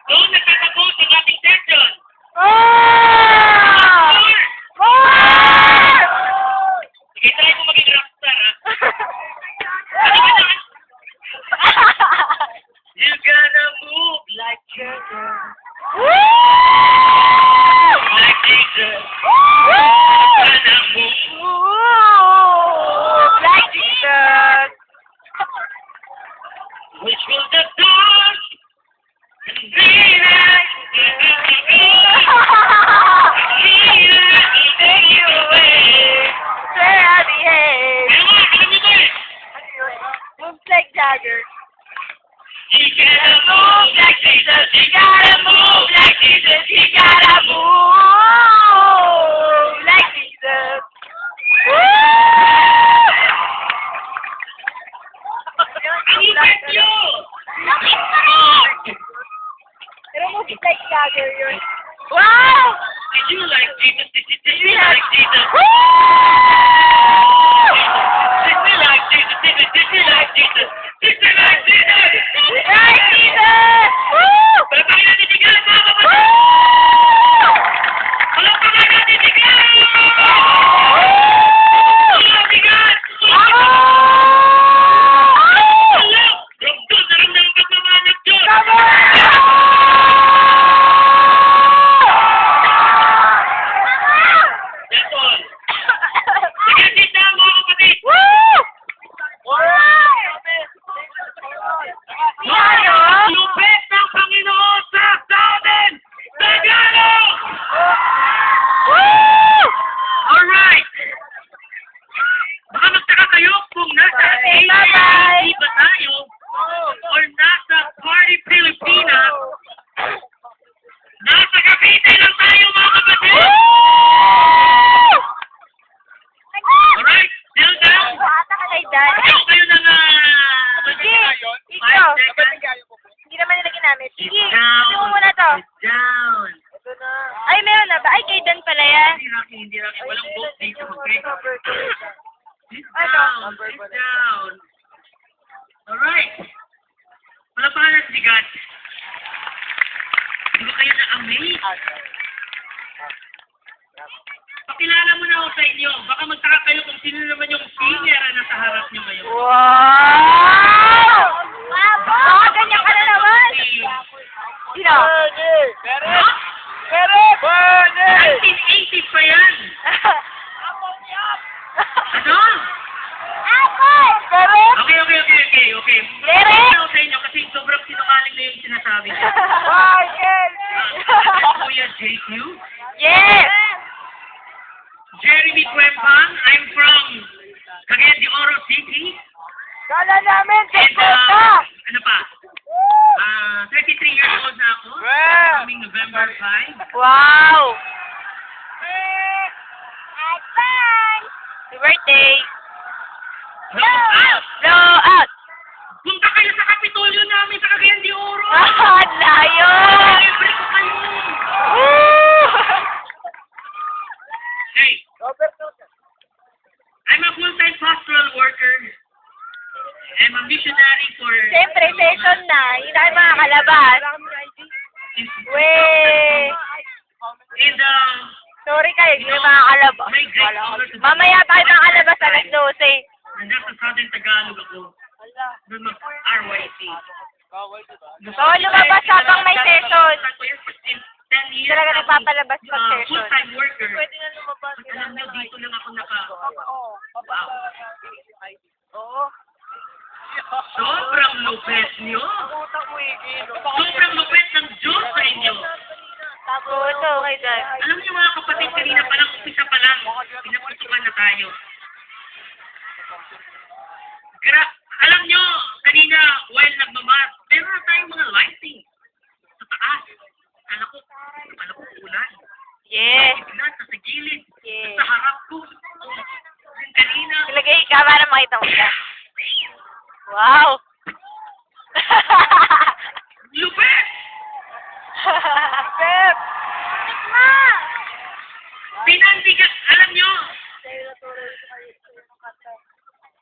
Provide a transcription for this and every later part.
Doon nagtatapos ang ating session. Sige, try mo maging rockstar, ha? Ano ba na? You gotta move like Jagger. Like Jesus. You gotta move Like Jesus. which will the dawn be like Take you away. Where are the heads? Alam mo ba eh? Moves like Jagger. You gotta move like Jesus. You gotta move like Jesus. You gotta Move like Jesus. Ang ipit nyo! Pero moves like Jagger yun. Wow! Did you like Jesus? Did you like Jesus? Did you like Jesus? Did you like Jesus? Did you like Jesus? Like Jesus! Woo! Palapagin natin si God, mga kapatid! Palapagin natin si God! Palapagin si God! Ramdam ang pagmamahal ng Diyos! That's all. Sige, sit down, mga kapatid! Ang lupit ng Panginoon sa atin! Tagalog! Alright! Baka magtaka kayo kung nasa AIC ba tayo or nasa Party Pilipinas. Nasa Cavite lang tayo, mga kapatid! Alright, still down? Ayaw kayo ng Ikaw. 5 seconds. Hindi naman nila ginamit. Sit Sige, down. ito mo muna to. Sit down. Ay, meron na ba? Ay, kay Dan pala yan. Hindi Rocky. Walang book dito, okay? Sit Ano? down. Sit down. Alright. Palapakan natin si God. Di ba kayo na-amaze? Pakilala mo na ako sa inyo. Baka magtaka kayo kung sino naman yung singer na nasa harap nyo ngayon. Wow! Baka ganyan ka na naman. Sino? Ha? 1980 pa yan. Ano? Okay. Derek! Ako sa inyo kasi sobrang sinungaling na yung sinasabi niya. Kuya JQ? Yes! Jeremy Cuempang. I'm from Cagayan de Oro City. Kala namin, And, ano pa? 33 years old na ako. Coming November 5. Wow! Happy birthday! Blow out! Blow out! Punta kayo sa Kapitolyo namin sa Cagayan de Oro. Ang layo! Libre ko kayo. Woo! Hey, I'm a full-time pastoral worker. I'm a missionary for... Siyempre, session na. Hindi tayo makakalabas. Weh! And, Sorry kayo, hindi na makakalabas. may great honor to... Mamaya tayo makakalabas alas 12. Nandiyan sa Southern Tagalog ako. Doon mag-RYC. Oo, lumabas habang may session. Ako yan for 10 years. Talaga nagpapalabas pag session. Full-time worker. Pwede na lumabas. Alam nyo, dito lang ako naka... Wow. Oo. Sobrang lupet nyo. Sobrang lupet ng Diyos sa inyo. Oo, ito, okay, Dan. Alam niyo mga kapatid, kanina pa lang, umpisa pa lang, pinaputukan na tayo. Alam niyo, kanina, while nagmamas, meron na tayong mga lighting sa taas. Kala ko ulan. Yes. Sa gilid, Yes. sa harap ko. Kanina, Ilagay ka para makita mo siya. Wow! lupet! Pep! Ma! Pinandigan, alam niyo,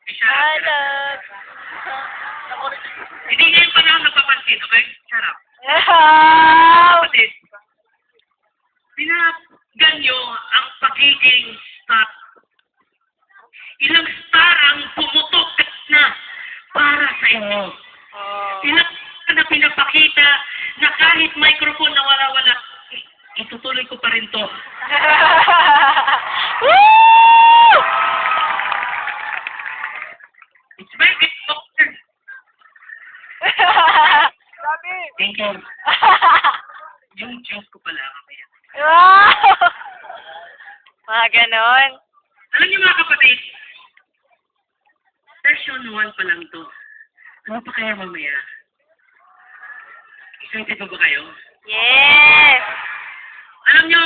Shut up, shut up. Hindi ngayon pa lang napapansin, okay? Shut up. Kapatid, pinaggan nyo ang pagiging star. Ilang star ang pumutok na para sa inyo. Ilang na pinapakita na kahit microphone na wala-wala, itutuloy ko pa rin to. Woo! It's very important. Sabi. Thank you. Yung Diyos ko pala kaya. Wow! Mga ganon. Alam niyo mga kapatid, session 1 pa lang to. Ano pa kaya mamaya? Excited pa ba kayo? Yes! Alam niyo,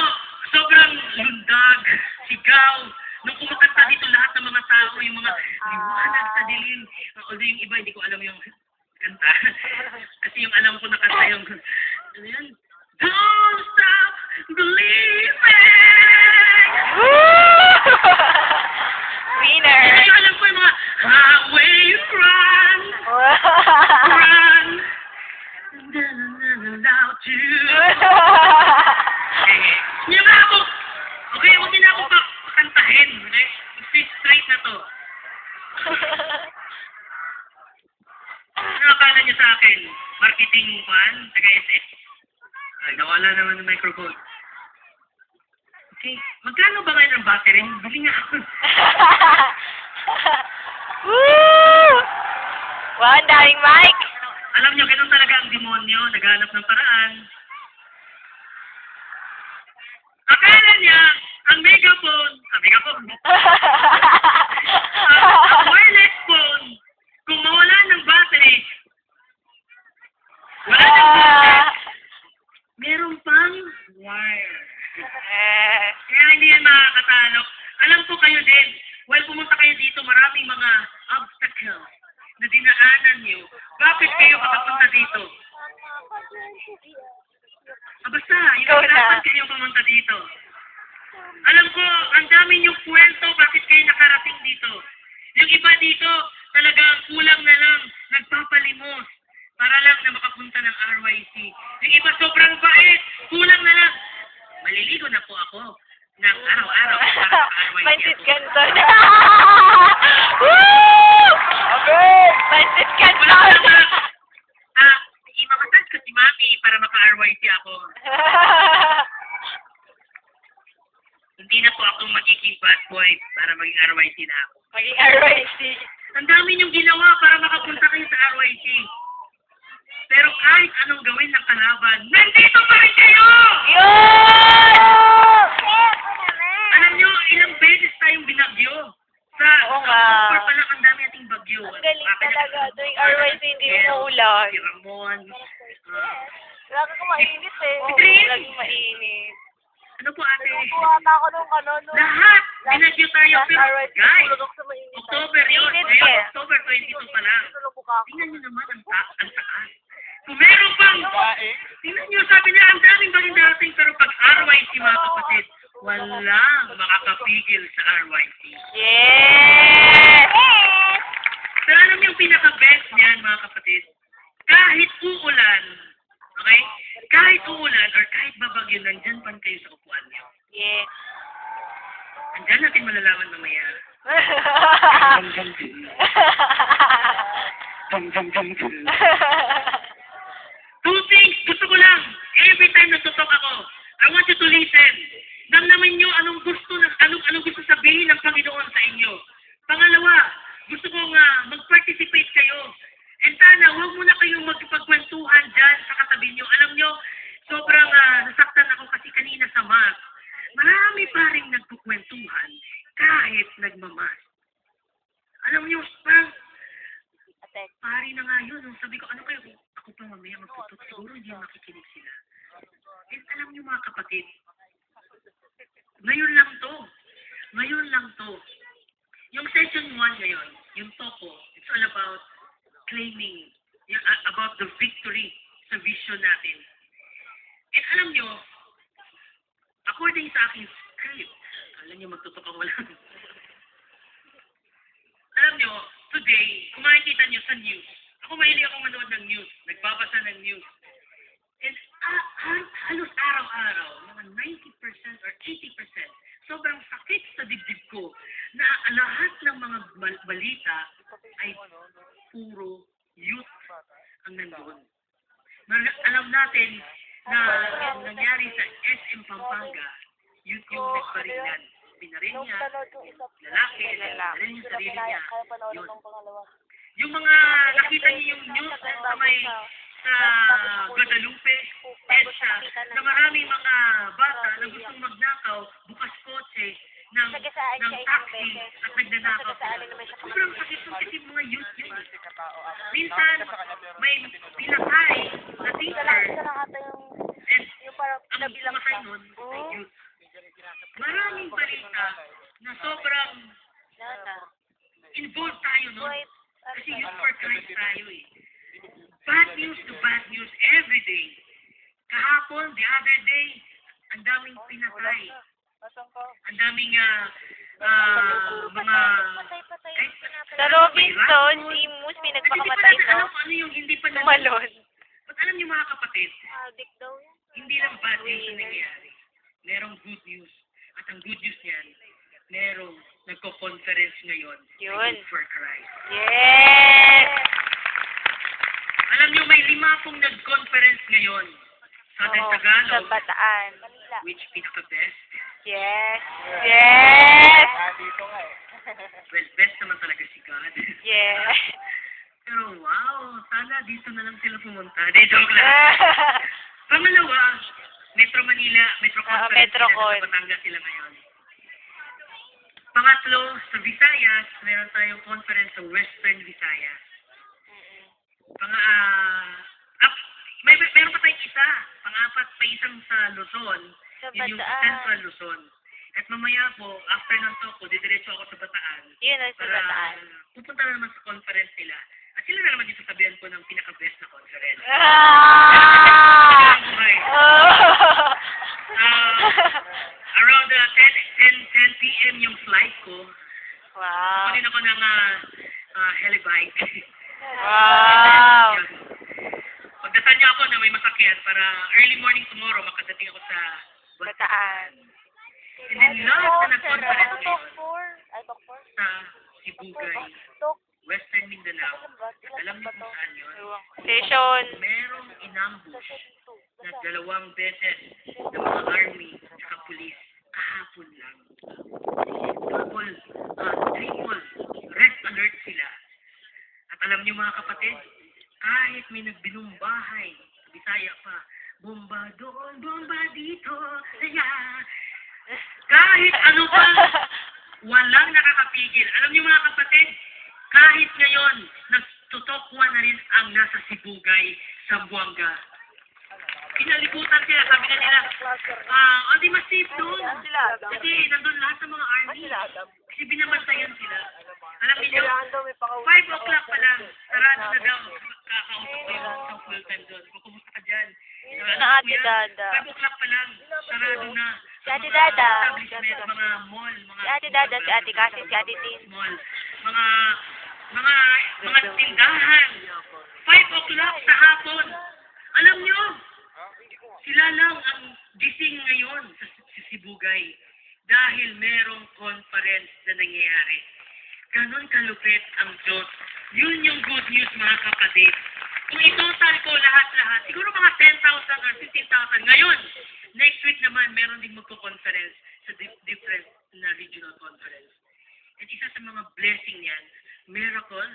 sobrang lundag, sigaw, nung kumakanta dito lahat ng mga tao, yung mga liwanag sa dilim. Although yung iba, hindi ko alam yung kanta. Kasi yung alam ko na kanta yung, ano yan? Don't stop believing! Woo! Winner! Kaya yung alam ko yung mga highway run, run, loud to. Hindi na ako, okay, huwag na ako pakantahin. Okay? Stay straight na to. Ano akala niyo sa akin? Marketing fan? Taga-SF? Ay, nawala naman ng microphone. Okay, magkano ba ngayon ang battery? Bili nga ako. Woo! Wow, ang daming mic! Alam niyo, ganun talaga ang demonyo, naghanap ng paraan. Akala niya, ang megaphone, ang wireless phone, kung mawala ng battery, wala ng battery, meron pang wire. Kaya hindi yan makakatalo. Alam ko kayo din, while pumunta kayo dito, maraming mga obstacles na dinaanan niyo. Bakit kayo makapunta dito? Basta, yung dapat kayo pumunta dito. Alam ko, ang dami niyong kwento bakit kayo nakarating dito. Yung iba dito, talagang kulang na lang, nagpapalimos para lang na makapunta ng RYC. Yung iba sobrang bait, kulang na lang. Maliligo na po ako ng araw-araw para sa RYC. Pansit Canton! Woo! Pansit Canton! Imamasad ko si Mami para maka-RYC ako. Hindi na po ako magiging bad boy para maging RYC na ako. Maging RYC. Ang dami niyong ginawa para makapunta kayo sa RYC. Pero kahit anong gawin ng kalaban, nandito pa rin kayo! Yun! Alam niyo, ilang beses tayong binagyo. Sa October pa lang ang dami nating bagyo. Ang galing talaga. Tuwing RYC hindi umuulan. Si Ramon. Lagi ko mainit eh. Adrian! Lagi mainit. Ano po ate? Kuha na ako nung ano. Lahat! Binagyo tayo. Pero guys, Tulog sa mainit. October yun. Mainit Ngayon, eh. October 22 pa lang. Tulog ako. Tingnan niyo naman ang taas. Kung meron pang, tingnan niyo, sabi niya, ang daming bagong darating, pero pag RYC mga kapatid, walang makakapigil sa RYC. Yes! Pero alam niyo yung pinaka-best niyan mga kapatid, kahit uulan, okay? Kahit uulan or kahit babagyo, nandyan pa kayo sa upuan niyo. Yes. Andyan natin malalaman mamaya. Two things, gusto ko lang, every time natutok ako, I want you to listen. Damdamin niyo anong gusto sabihin ng Panginoon sa inyo. Pangalawa, gusto ko nga mag-participate kayo. And sana, huwag muna kayong magpagkwentuhan dyan sa katabi niyo. Alam niyo, sobrang nasaktan ako kasi kanina sa mass. Marami pa rin nagkukwentuhan kahit nagmamas. Alam niyo, parang, pari na nga yun. Sabi ko, ano kayo, ako pa mamaya magtutok, siguro hindi makikinig sila. And alam niyo mga kapatid, ngayon lang to. Yung session 1 ngayon, yung Topo, it's all about claiming, about the victory sa vision natin. And alam niyo, according sa aking script, alam niyo magtutok ang wala. alam nyo, today, kung makikita nyo sa news, ako mahilig akong manood ng news, nagbabasa ng news. And halos araw-araw, mga 90% or 80%, sobrang sakit sa dibdib ko na lahat ng mga balita ay puro youth ang nandun. Alam natin na ang nangyari sa SM Pampanga, youth yung nagparingan. Pinarin niya, lalaki, pinarin yung sarili niya. Yun. Yung mga nakita niyo yung news sa may sa Guadalupe, EDSA, na maraming mga bata na gustong magnakaw, bukas kotse, ng taxi at nagnanakaw sila. Sobrang sakit yung kasi mga youth yun. Minsan, may pinakay na teacher and ang pinakay nun ay youth. Maraming balita na sobrang involved tayo nun. Kasi youth for Christ tayo eh. Bad news to bad news every day. Kahapon, the other day, ang daming pinatay. Ang daming mga... Sa Robinson, si Mus, may nagpakamatay Kasi no? ano yung hindi pa Tumalon. But alam niyo mga kapatid, Addict daw yan. hindi lang bad news ang nangyayari. Merong good news. At ang good news niyan, merong nagko-conference ngayon sa Yun. Youth for Christ. Yes! Alam niyo, may 5 nag-conference ngayon. Southern Oo, sa Tagalog, Bataan. which pinaka-best. Yes! Yes! Well, best naman talaga si God. Yes! Pero wow, sana dito na lang sila pumunta. Di, joke lang. Pangalawa, Metro Manila, Metro Conference Metrocon. sa Batangas sila ngayon. Pangatlo, sa Visayas, meron tayong conference sa Western Visayas. Meron pa tayong isa. Pang-apat pa isang sa Luzon. Sa Yun yung sa Bataan. Central Luzon. At mamaya po, after ng talk ko, didiretso ako sa Bataan. Yun ang sa Para Bataan. pupunta na naman sa conference nila. At sila na naman yung sasabihan ko ng pinaka-best na conference. Ah! Okay. Oh! Around 10 p.m. yung flight ko. Wow! Kunin ako ng helibike. Wow! Yun. Pagdasan niya ako na may masakyan para early morning tomorrow makadating ako sa Bataan. And then last na nag-conference ngayon Talk 4? sa Sibugay, Western Mindanao. At alam niyo kung saan yun? Station. Merong inambush na 2 beses ng mga army at police kahapon lang. Triple red alert sila. At alam niyo mga kapatid, kahit may nagbinumbahay, Bisaya pa, bomba doon, bomba dito, yeah. Kahit ano pa, walang nakakapigil. Alam niyo mga kapatid, kahit ngayon, nagtutokwa na rin ang nasa Sibugay, Zamboanga. Pinalibutan sila, sabi na nila, di mas safe doon. Kasi nandun lahat ng mga army. Kasi binabantayan sila. Alam niyo, 5 o'clock pa lang, sarado na daw. Kakausap ko yung isang full time doon. Kung kumusta ka dyan? Na Ate Dada. 5 o'clock pa lang, sarado na. Si Ate Dada. Establishment, mga mall, mga... Si Ate Dada, si Ate Kasi, si Ate Tin. Mall, mga tindahan. 5 o'clock sa hapon. Alam nyo, sila lang ang gising ngayon sa Sibugay dahil merong conference na nangyayari. Ganon kalupit ang Diyos. Yun yung good news mga kapatid. Kung itotal ko lahat-lahat, siguro mga 10,000 or 15,000. Ngayon, next week naman, meron din magpo-conference sa different na regional conference. At isa sa mga blessing niyan, miracle,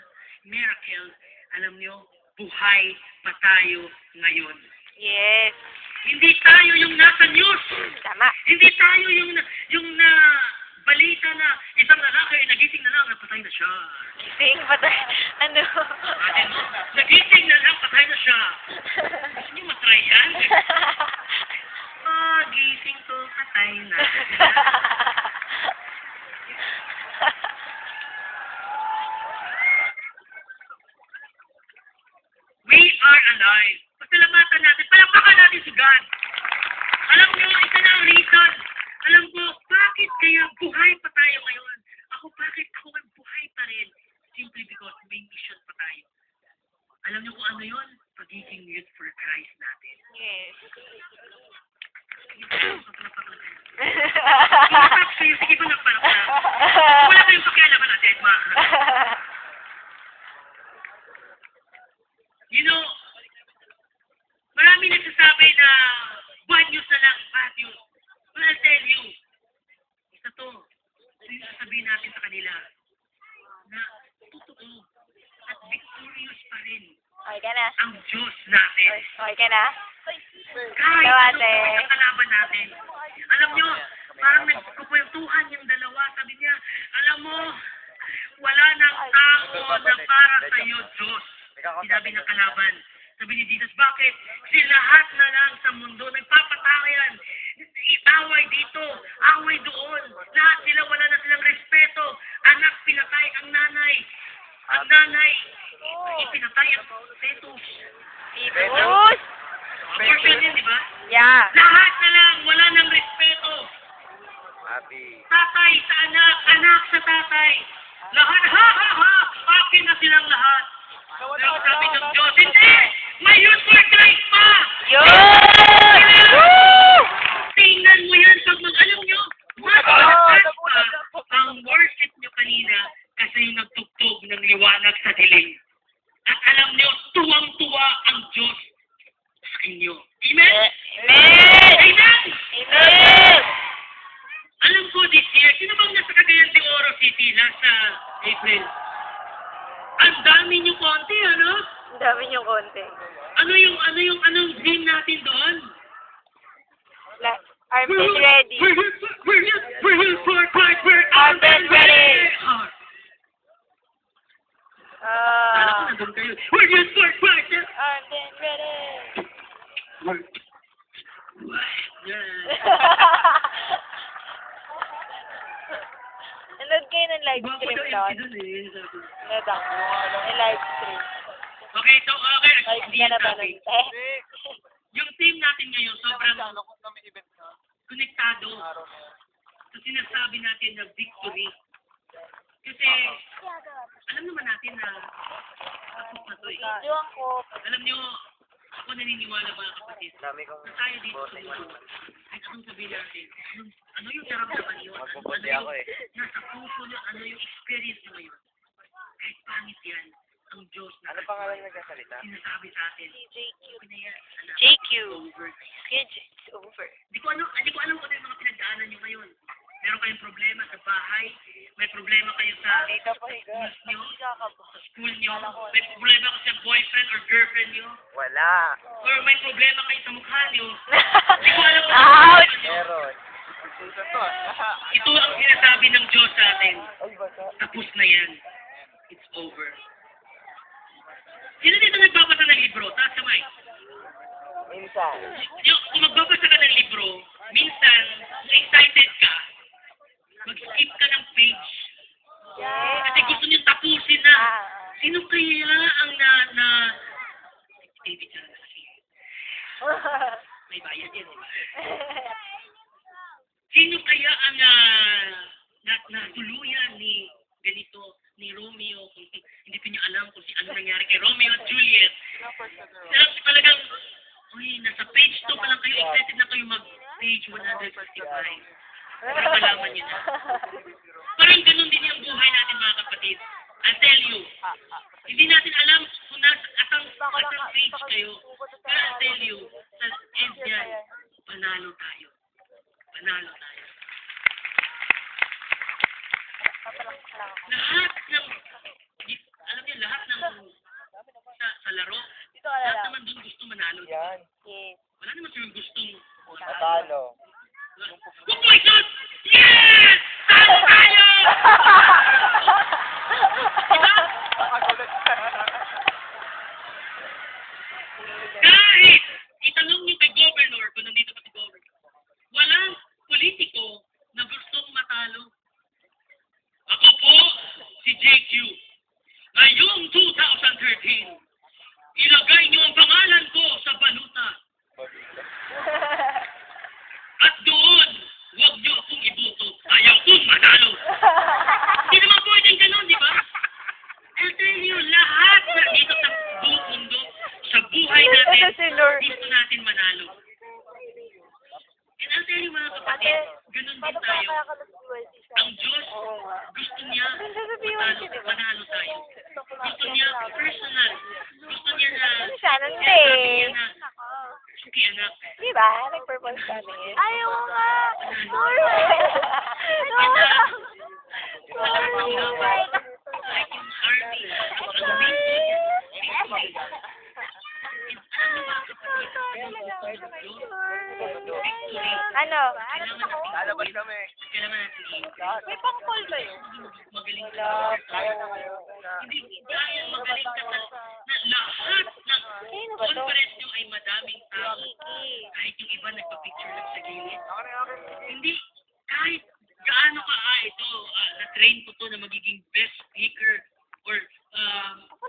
alam nyo, buhay pa tayo ngayon. Yes. Hindi tayo yung nasa news. Tama. Hindi tayo yung na balita na isang lalaki nagising na lang, napatay na siya. Gising pa tayo. Ano? Atin mo, nagising na lang, patay na siya. Gusto niyo matry yan? Gising to, patay na. We are alive. Pasalamatan natin. Palakpakan natin si God. Alam niyo, isa na ang reason. Alam ko, bakit kaya buhay pa tayo ngayon? Bakit ako ang buhay pa rin? because may mission pa tayo. Alam niyo kung ano yun? Pagiging youth for Christ natin. Yes. Sige ba nagpalak na? Wala kayong pakialaman natin, ma. You know, marami nagsasabi na bad news na lang, bad news. Well, I'll tell you, isa to, yung sasabihin natin sa kanila, na totoo at victorious pa rin Okay ka na? ang Diyos natin. Okay ka na? Kahit Ikaw, anong ate. gawin ang kalaban natin. Alam nyo, parang nagkukwentuhan yung dalawa. Sabi niya, alam mo, wala nang tao na para sa iyo, Diyos. Sinabi ng kalaban. Sabi ni Jesus, bakit? Kasi lahat na lang sa mundo nagpapatayan. Away dito, away doon. Lahat sila wala na silang respeto. Anak, pinatay ang nanay. Ang nanay, ipinatay ang fetus. Fetus? Abortion din, di ba? Yeah. Lahat na lang, wala nang respeto. Happy. Tatay sa anak, anak sa tatay. Lahat, ha! Akin na silang lahat. Pero sabi ng Diyos, hindi! May youth for Christ pa! Yun! Woo! Tingnan mo yan pag alam nyo, mas malakas pa ang worship nyo kanina kasi yung nagtugtog ng liwanag sa dilim. At alam nyo, tuwang-tuwa ang Diyos sa inyo. Amen? Amen! Amen! Amen! Alam ko this year, sino bang nasa Cagayan de Oro City last April? Ang dami nyo konti, ano? Ang dami niyong konti. Anong dream natin doon? Armpit ready. We're here for Christ, we're Armpit ready. Kala ko nandun kayo. We're here for Christ. Armpit ready. Nanood kayo ng live stream doon? Nanood ako. May live stream. Okay, so okay. Live ka na ba nun? Yung team natin ngayon, sobrang konektado. So sinasabi natin na victory. Kasi, alam naman natin na tapos na to eh. Videoan ko. Alam nyo, ako naniniwala mga kapatid. Dami kong Na tayo dito sa mundo. Kahit anong sabihin natin, ano yung naramdaman nyo? magpupundi ako eh. Nasa puso nyo, ano yung experience nyo ngayon? Kahit pangit yan, ang Diyos na Ano pangalan nagsasalita? sinasabi sa atin. JQ. Okay na yan, anak. JQ. Over na yan. Kids, it's over. Hindi ko alam kung ano yung mga pinagdaanan nyo ngayon. Meron kayong problema sa bahay, may problema kayo sa Higa pa, higa. business nyo, Higa ka ba? sa school nyo, may problema kayo sa boyfriend or girlfriend nyo, Wala. or may problema kayo sa mukha nyo. Hindi ko alam kung ano yung Ouch! problema nyo. Meron. Ito ang sinasabi ng Diyos sa atin. Ay, bata. Tapos na yan. It's over. Sino dito nagbabasa ng libro? Taas kamay. Minsan. Kung magbabasa ka ng libro, minsan, kung excited ka, mag-skip ka ng page. Yeah. Kasi gusto niyo tapusin na. Sino kaya ang David siya na kasi. May bayad yan, di ba? Sino kaya ang natuluyan ni ganito, ni Romeo, kung hindi pa niyo alam kung ano nangyari kay Romeo at Juliet. Talagang, uy, nasa page 2 pa lang kayo, excited na kayo mag-page 155. Para malaman niyo na. Parang ganun din yung buhay natin mga kapatid. I'll tell you, hindi natin alam kung asang page kayo. Pero I'll tell you, sa end yan, panalo tayo. Panalo tayo. Lahat ng, alam niyo, lahat ng sa laro, Dito ka na lahat lang. naman doon gusto manalo. Yan. Yes. Wala naman silang gustong Matalo. Oh my God! Yes! Talo tayo! Diba? Kahit itanong niyo kay Governor, kung nandito pa si Governor, walang politiko na gustong matalo. Ako po, si JQ. Ngayong 2013, ilagay niyo ang pangalan ko sa baluta. At doon, huwag niyo akong ibuto. Ayaw kong manalo. Hindi naman pwedeng ganun, di ba? I'll tell tell you mga kapatid, ganun din Paano pa tayo. kaya ka sa BYC siya? Ang Diyos, Oo nga. gusto niya Ganda sa BYC, di ba? manalo tayo. Gusto ko Gusto niya personal. Gusto niya na Ano siya? Nante. sinasabi niya na, Suki anak, Di ba? Nag-purpose kami. Ayaw nga. Sorry. walang panglaban. Like yung army, ang mission, alam mo mga kapatid, victory, Ano? Lalabas kami. kailangan natin May pang-call kayo? magaling ka Kaya na ngayon. hindi dahil magaling ka na lahat ng Sino ba to? conference nyo ay madaming tao. Kiki. Kahit yung iba nagpa-picture lang sa gilid. Hindi, kahit gaano ka, na-train ko to na magiging best speaker or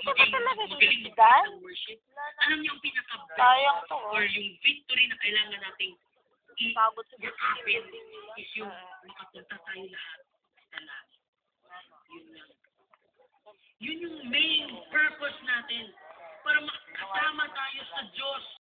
magaling mag-lead ng worship. Alam niyo ang pinaka-best Sayang to. or yung victory na kailangan nating Pagod sa i-workupin is yung makapunta tayo lahat sa langit. Yun lang. Yun yung main purpose natin para makasama tayo sa Diyos